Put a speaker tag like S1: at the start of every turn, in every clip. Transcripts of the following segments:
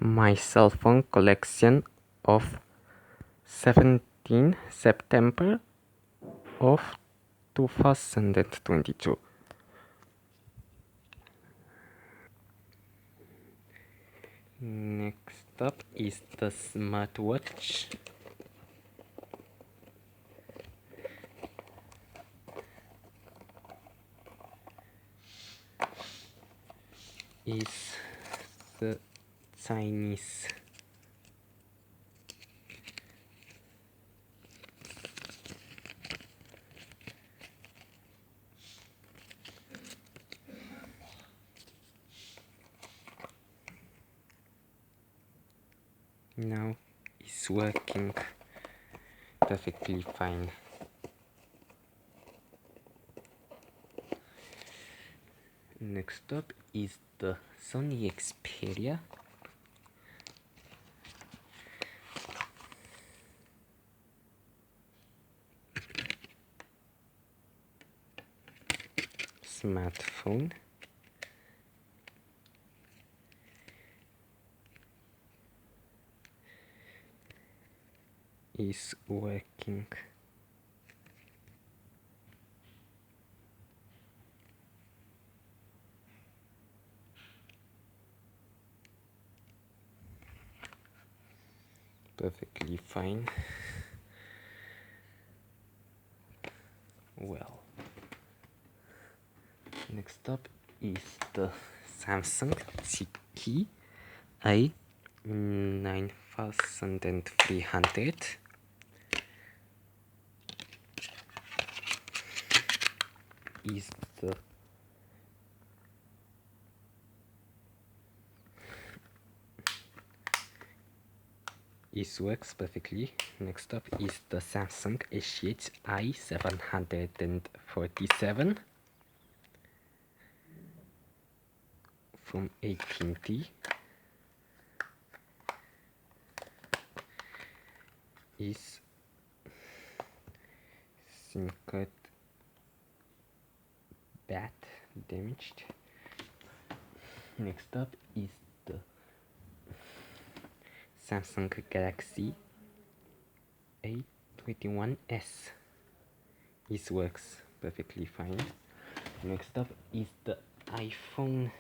S1: my cell phone collection of 17 September of 2022. Next up is the smartwatch. Is the Chinese now is working perfectly fine. Next up is the Sony Xperia. Smartphone. Is working perfectly fine. Well, next up is the Samsung CK A9300. Is the works perfectly. Next up is the Samsung S8 i747 from AT&T. Is SIM card bad damaged. Next up is the Samsung Galaxy A21s. It works perfectly fine. Next up is the iPhone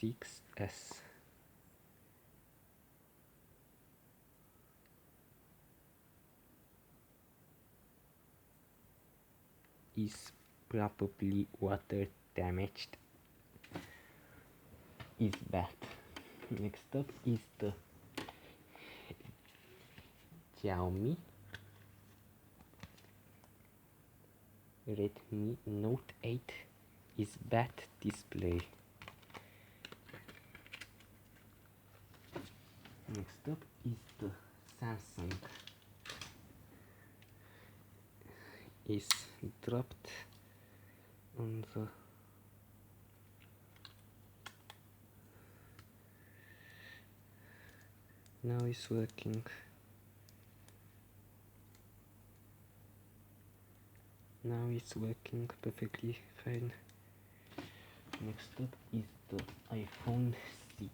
S1: 6s. Is probably water damaged. Is bad. Next up is the Xiaomi Redmi Note 8 is bad display. Next up is the Samsung is dropped on the now it's working. Now it's working perfectly fine. Next up is the iPhone 6.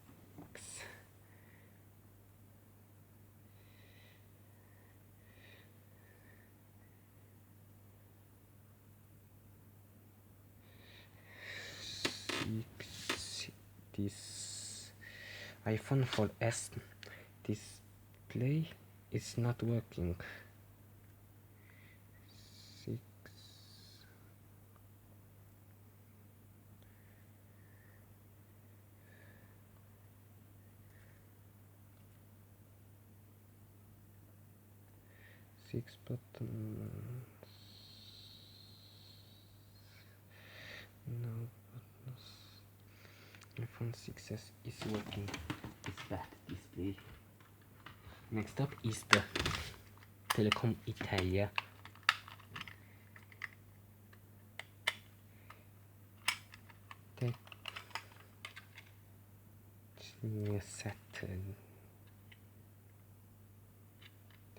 S1: This iPhone 4S display is not working. 6. Six buttons. No buttons. iPhone 6s is working. It's bad display. Next up is the Telecom Italia Tecnia Saturn.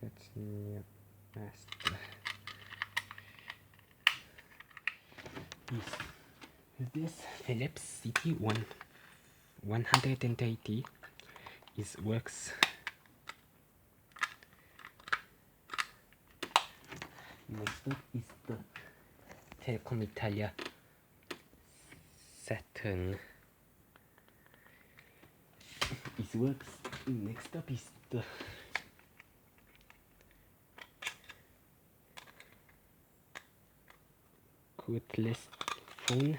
S1: Tecnia Master. Is this Philips CT1 180 is works. Next up is the Telecom Italia Saturn. It works. Next up is the cordless phone.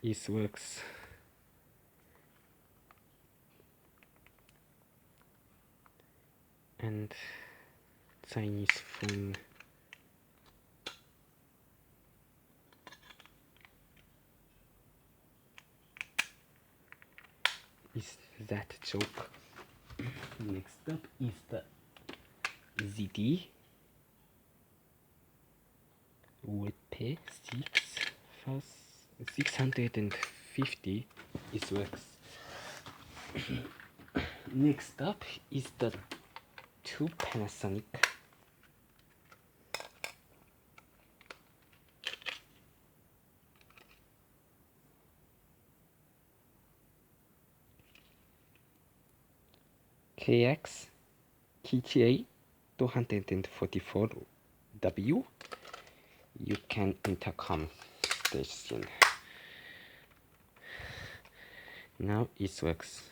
S1: It works. And Chinese phone. Is that joke? Next up is the ZD WP 650 is works. Next up is the two Panasonic KX KTA 244W. You can intercom station. Now it works.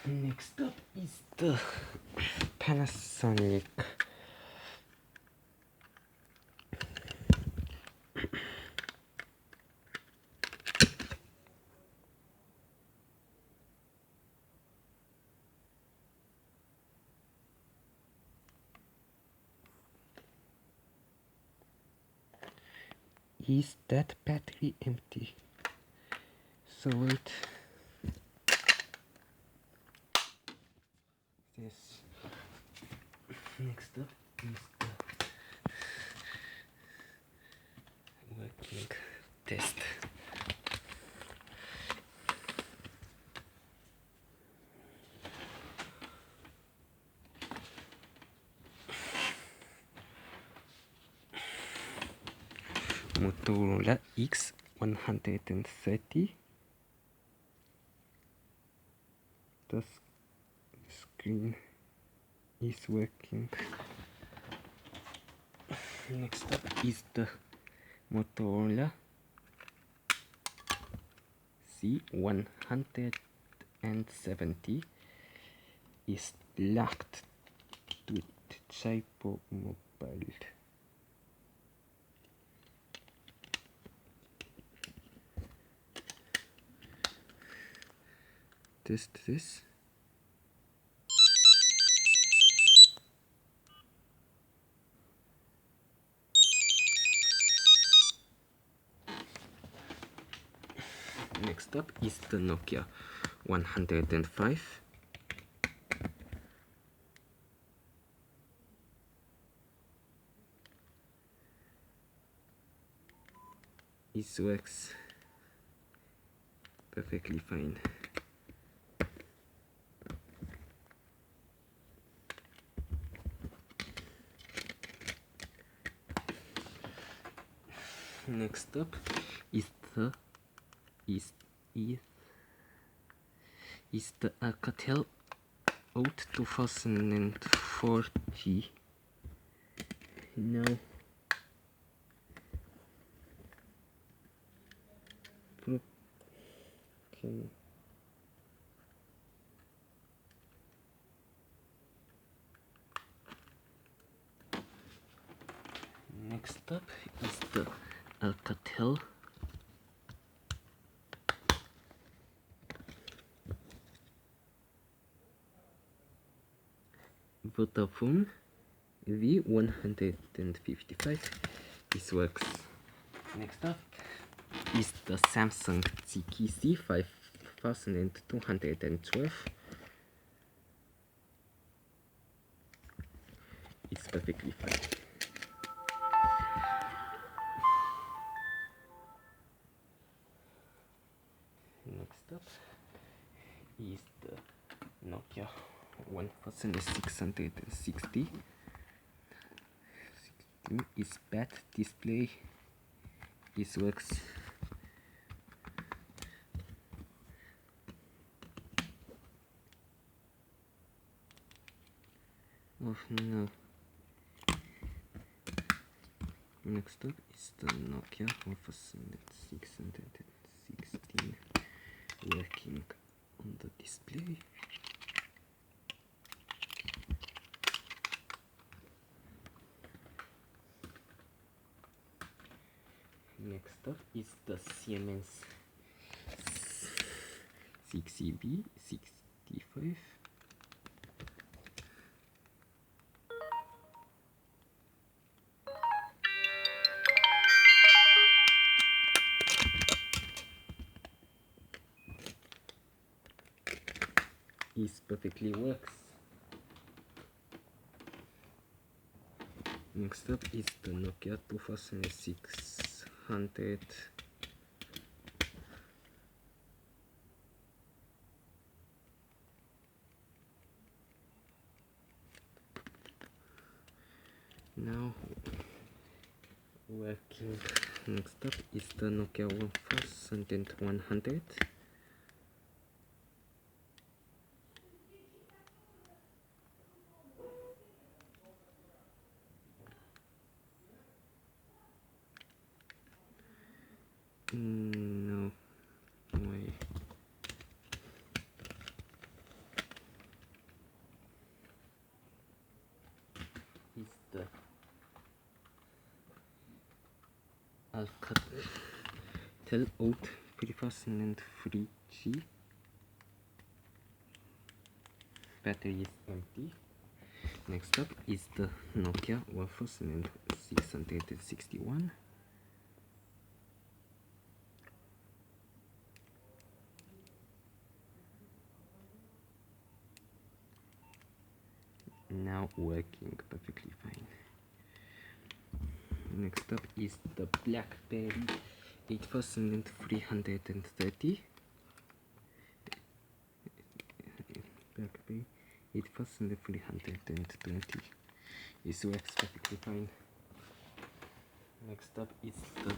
S1: Next up is the Panasonic Is that battery empty? So wait. This. Next up is the working test. Motorola X130. The screen is working. Next up is the Motorola C170 is locked with Chaipo Mobile. Test this. Next up is the Nokia 105. It works perfectly fine. Next up is the Alcatel Out 2040. Now okay. Next up is the Alcatel Vodafone V155. This works. Next up is the Samsung ZTC 5212. It's perfectly fine. Next up is the Nokia 1660. It's bad display. It works. Oh no. Next up is the Nokia 1616 working on the display. Next up is the Siemens 6EB65. It perfectly works. Next up is the Nokia 2600. Now working. Next up is the Nokia 1100. No way. Is the Alcatel Oat 3003G. Battery is empty. Next up is the Nokia 1661. Now working perfectly fine. Next up is the BlackBerry 8330. BlackBerry 8320. It works perfectly fine. Next up is the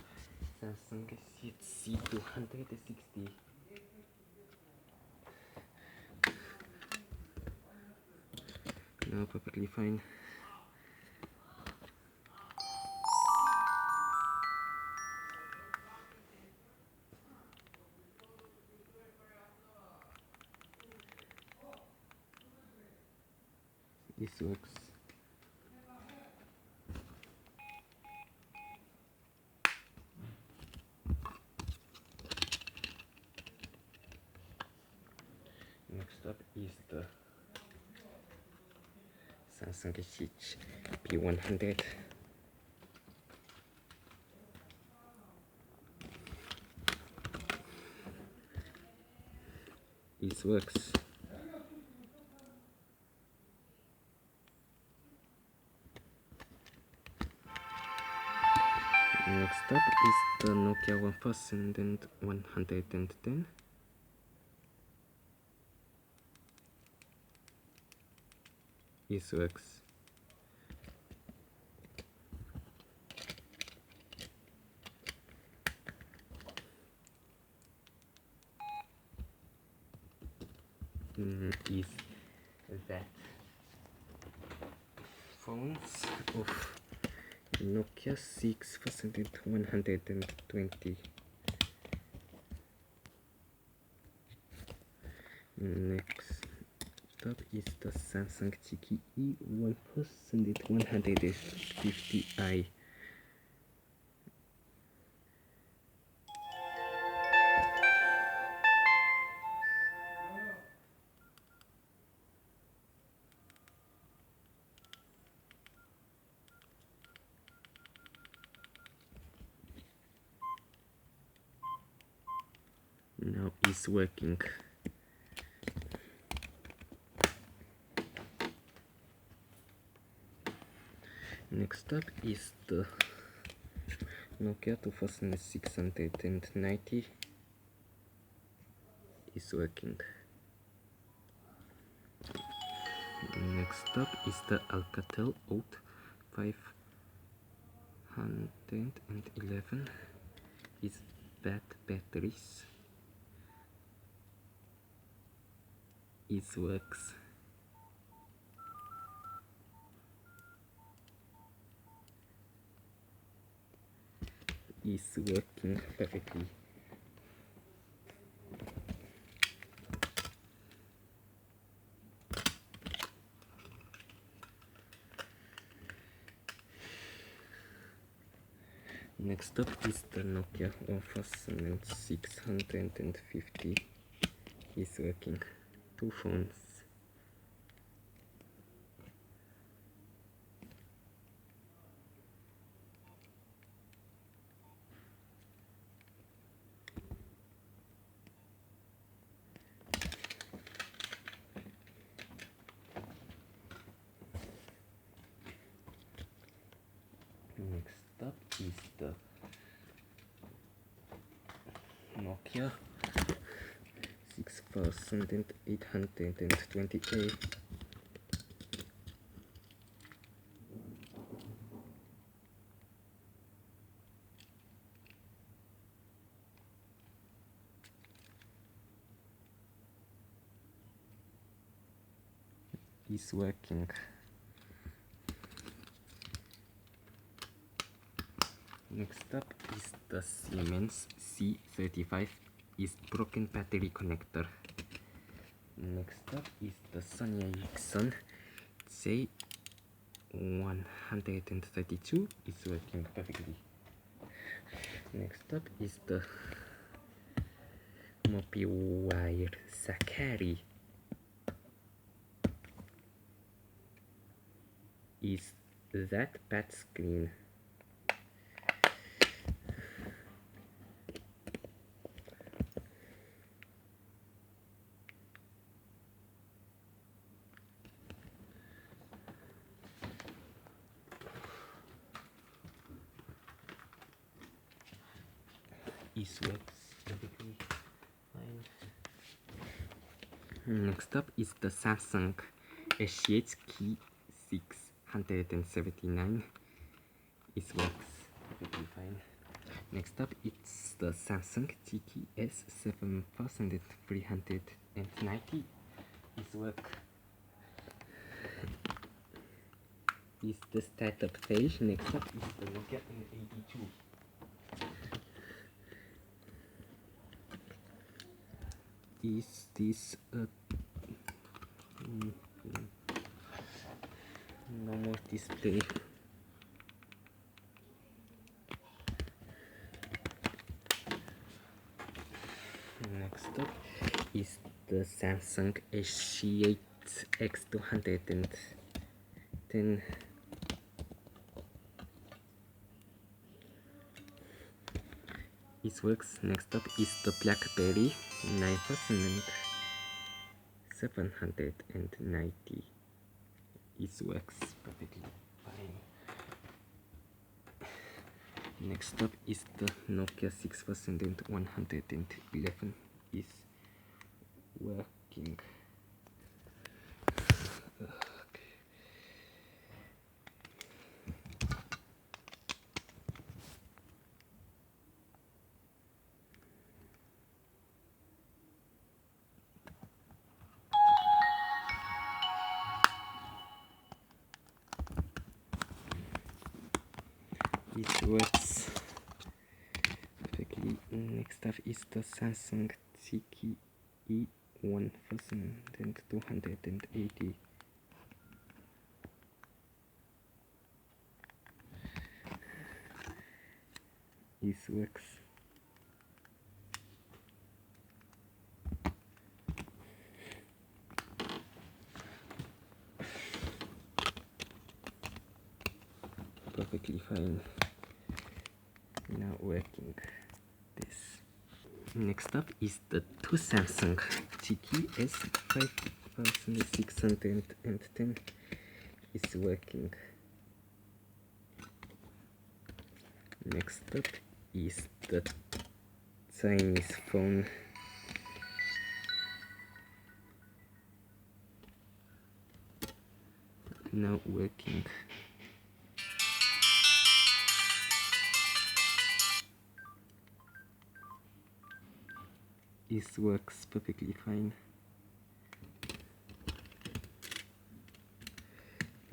S1: Samsung C260. Now perfectly fine. This works. Next up is the Samsung P100. This works. Next up is the Nokia 1110. This works. Is that phones of Nokia 6120. Next up is the Samsung GTE 1150i. Now it's working. Next up is the Nokia 2690 is working. Next up is the Alcatel Oat 511 is bad batteries. It works. It's working perfectly. Next up is the Nokia 1650 is working. Two phones. Next up is the Nokia 6828 is working. Next up is the Siemens C35 is broken battery connector. Next up is the Sony Ericsson J132 is working perfectly. Next up is the Mobiwire Sakari is that bad screen. It works perfectly fine. Next up is the Samsung SH Key 679. It works perfectly fine. Next up it's the Samsung GTS 7390. It works. Is the startup page. Next up is the Nokia N82. Is this a no more display? Next up is the Samsung S8 X210. It works. Next up is the BlackBerry 9790. It works perfectly fine. Next up is the Nokia 6111 is working. It works perfectly. Next up is the Samsung GKE 1280. It works. Perfectly fine. Now working this. Next up is the two Samsung GTS 5610 is working. Next up is the Chinese phone. Now working. It works perfectly fine.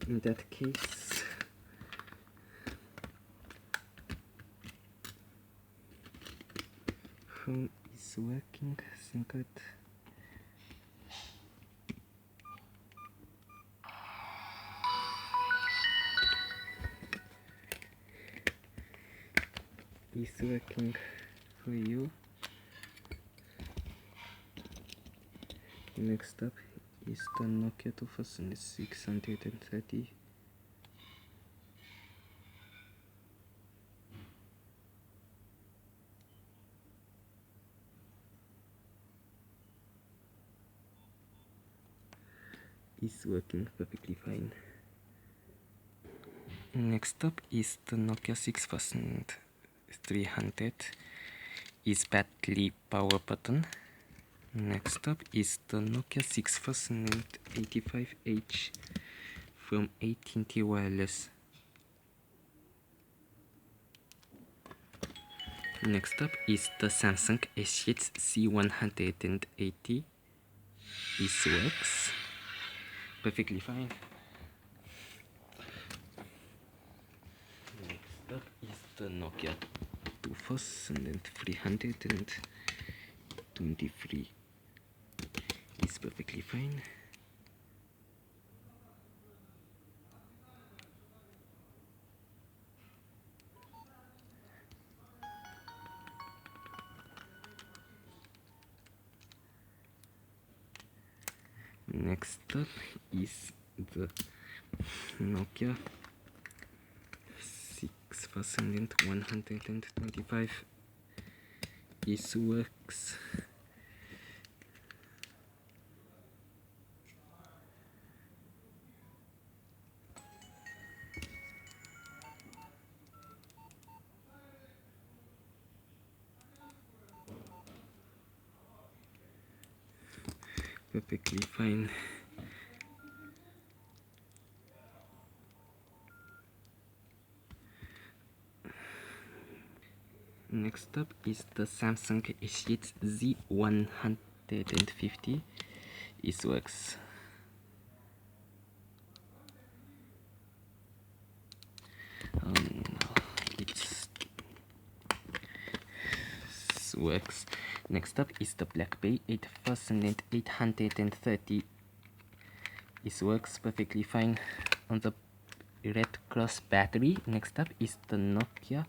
S1: In that case, phone is working, SIM card. Is working for you. Next up is the Nokia 2630. Is working perfectly fine. Next up is the Nokia 6300. Is battery power button. Next up is the Nokia 6085H from AT&T Wireless. Next up is the Samsung S8 C180. This works perfectly fine. Next up is the Nokia 2323. It's perfectly fine. Next up is the Nokia 6125. It works. Perfectly fine. Next up is the Samsung S8 Z150. It works. It works. Next up is the BlackBerry 8830. It works perfectly fine on the Red Cross battery. Next up is the Nokia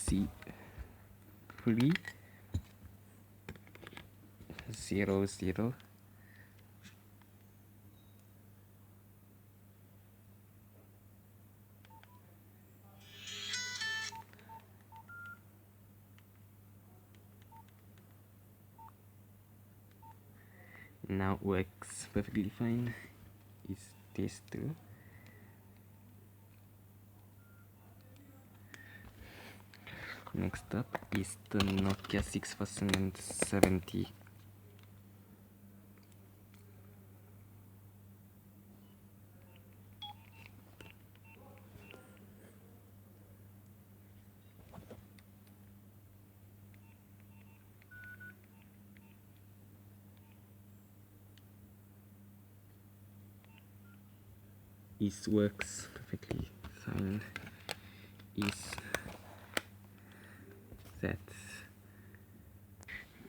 S1: C300. Now works perfectly fine. Is this too? Next up is the Nokia 6070. It works perfectly fine. Is that?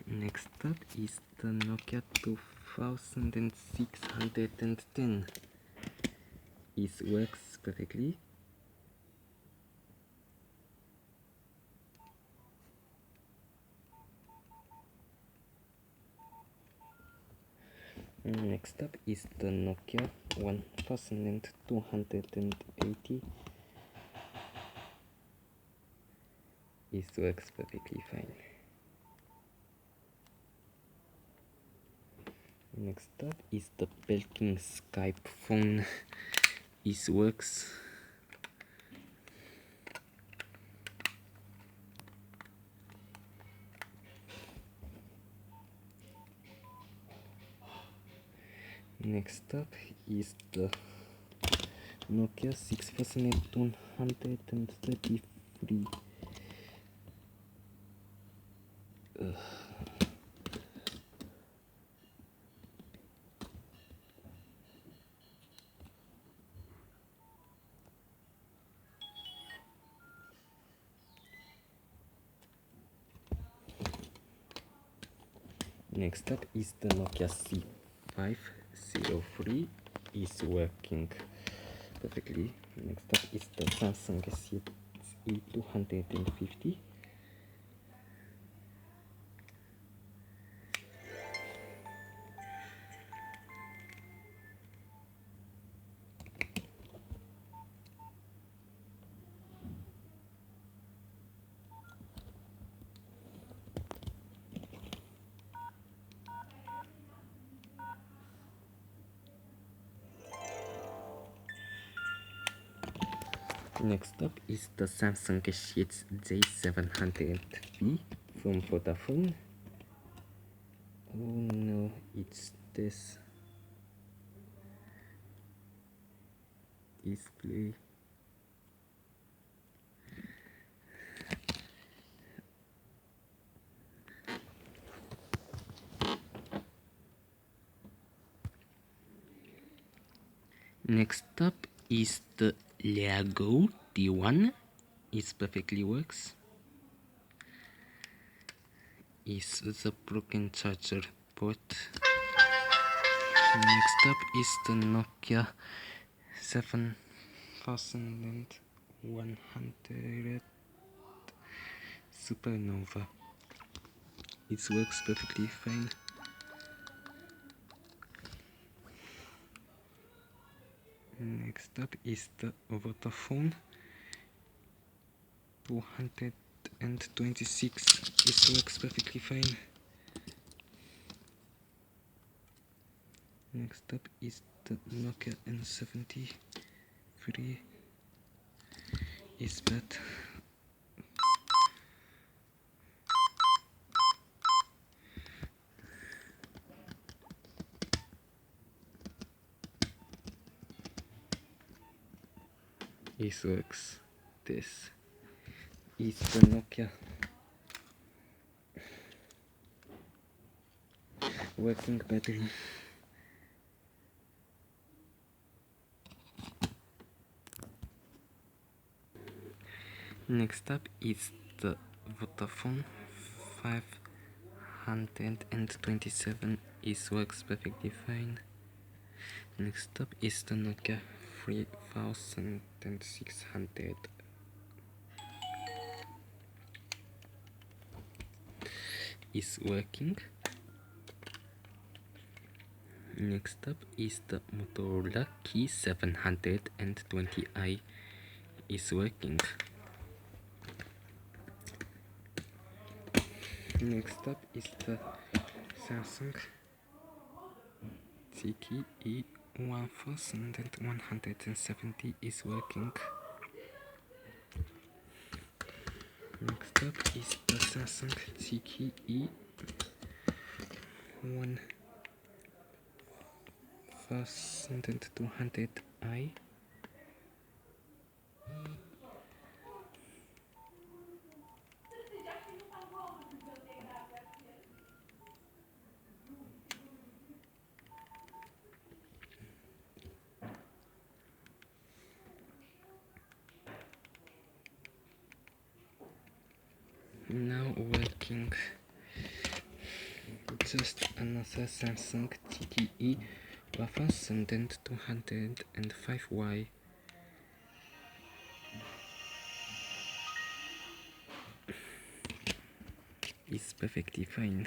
S1: Next up is the Nokia 2610. It works perfectly. Next up is the Nokia 1280. It works perfectly fine. Next up is the Belkin Skype phone. It works. Next up is the Nokia 6233. Next up is the Nokia C503. Is working perfectly. Next up is the Samsung SE250. Next up is the Samsung Sheets J700V from Vodafone. Oh no, it's this display. Next up is the Lego D1. It perfectly works. Is the broken charger port. Next up is the Nokia 7100 Supernova. It works perfectly fine. Next up is the Vodafone 226. It works perfectly fine. Next up is the Nokia N73. Is bad. It works. This is the Nokia working battery. Next up is the Vodafone 527. It works perfectly fine. Next up is the Nokia 3600. Is working. Next up is the Motorola Key 720i. Is working. Next up is the Samsung ZTE 1170 is working. Next up is the Samsung ZTE 1200i. Now working. Just another Samsung ZTE 1205y. Is perfectly fine.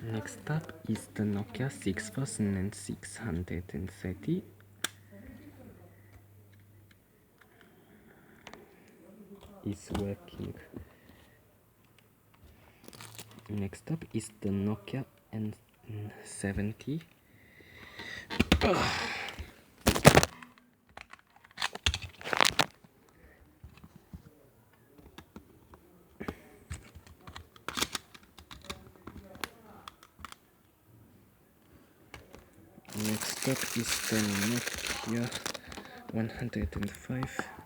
S1: Next up is the Nokia 6630. Is working. Next up is the Nokia N70. Next up is the Nokia 105.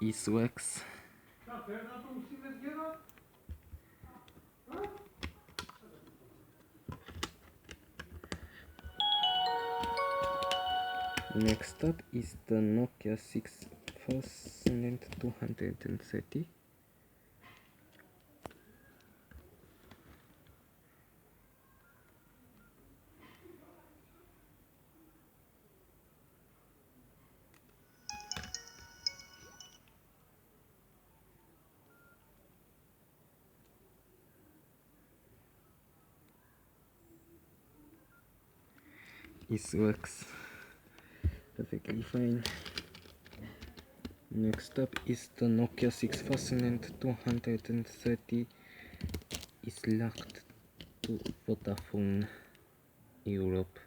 S1: Eastwax. Next up is the Nokia 6230. It works perfectly fine. Next up is the Nokia 6230. Is locked to Vodafone Europe.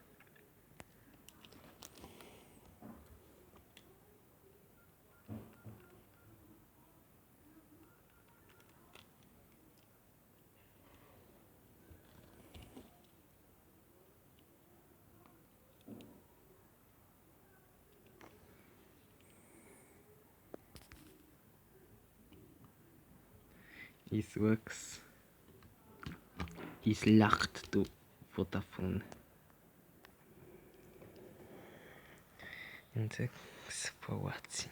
S1: It works. Is locked to Vodafone. And thanks for watching.